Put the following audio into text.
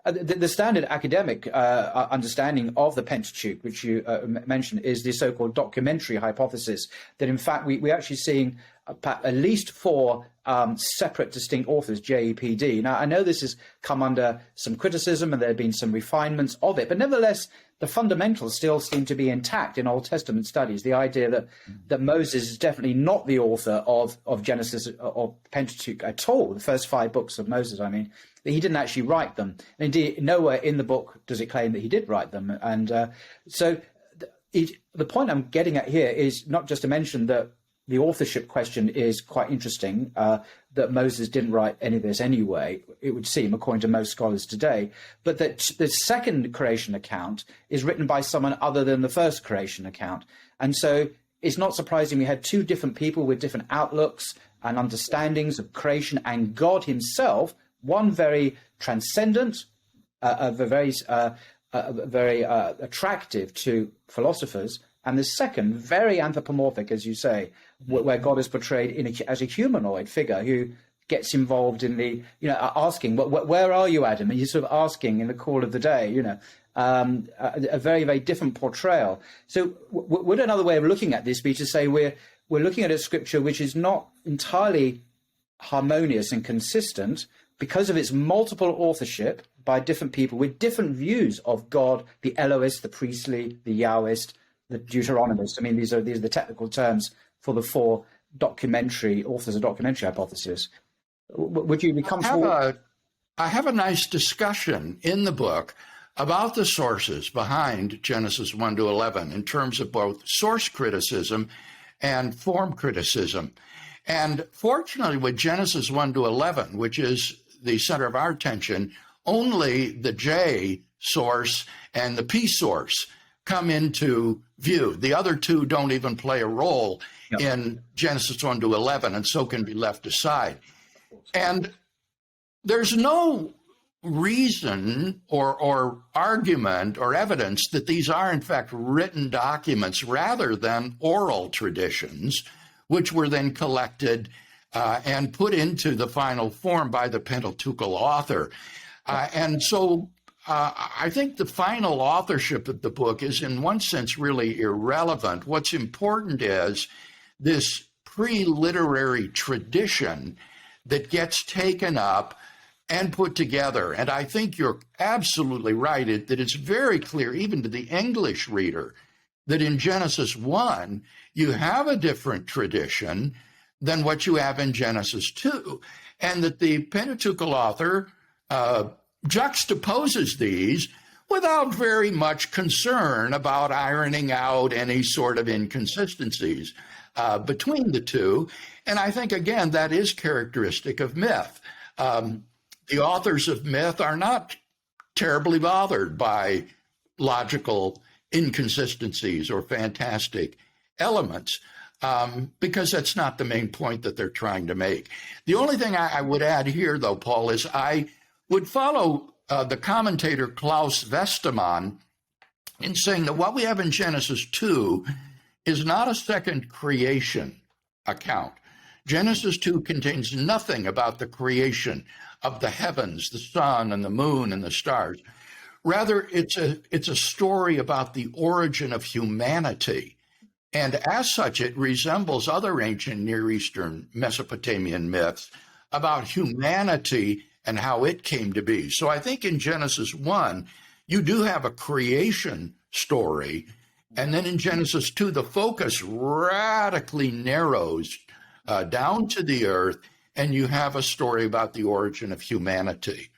The standard academic understanding of the Pentateuch, which you mentioned, is the so-called documentary hypothesis, that in fact we're actually seeing at least four separate, distinct authors, JEPD. Now, I know this has come under some criticism and there have been some refinements of it, but nevertheless, the fundamentals still seem to be intact in Old Testament studies. The idea that Moses is definitely not the author of Genesis or Pentateuch at all, the first 5 books of Moses, I mean, that he didn't actually write them. And indeed, nowhere in the book does it claim that he did write them. And so the point I'm getting at here is not just to mention that the authorship question is quite interesting, that Moses didn't write any of this anyway, it would seem, according to most scholars today, but that the second creation account is written by someone other than the first creation account. And so it's not surprising we had 2 different people with different outlooks and understandings of creation and God himself, one very transcendent, very attractive to philosophers, and the second very anthropomorphic, as you say, where God is portrayed as a humanoid figure who gets involved in the, asking, where are you, Adam? And he's sort of asking in the cool of the day, a very, very different portrayal. So would another way of looking at this be to say we're looking at a scripture which is not entirely harmonious and consistent because of its multiple authorship by different people with different views of God, the Elohist, the priestly, the Yahwist, the Deuteronomist. I mean, these are the technical terms for the 4 documentary authors of documentary hypothesis. Would you be comfortable? I have a nice discussion in the book about the sources behind Genesis 1 to 11 in terms of both source criticism and form criticism. And fortunately, with Genesis 1 to 11, which is the center of our attention, only the J source and the P source come into view. The other 2 don't even play a role in Genesis 1 to 11, and so can be left aside. And there's no reason or argument or evidence that these are, in fact, written documents rather than oral traditions, which were then collected and put into the final form by the Pentateuchal author. And so I think the final authorship of the book is, in one sense, really irrelevant. What's important is this pre-literary tradition that gets taken up and put together. And I think you're absolutely right that it's very clear, even to the English reader, that in Genesis 1, you have a different tradition than what you have in Genesis 2, and that the Pentateuchal author juxtaposes these without very much concern about ironing out any sort of inconsistencies between the 2. And I think, again, that is characteristic of myth. The authors of myth are not terribly bothered by logical inconsistencies or fantastic elements, because that's not the main point that they're trying to make. The only thing I would add here, though, Paul, is I would follow the commentator Klaus Westermann in saying that what we have in Genesis 2 is not a second creation account. Genesis 2 contains nothing about the creation of the heavens, the sun and the moon and the stars. Rather, it's a story about the origin of humanity. And as such, it resembles other ancient Near Eastern Mesopotamian myths about humanity and how it came to be. So I think in Genesis 1, you do have a creation story. And then in Genesis 2, the focus radically narrows down to the earth, and you have a story about the origin of humanity.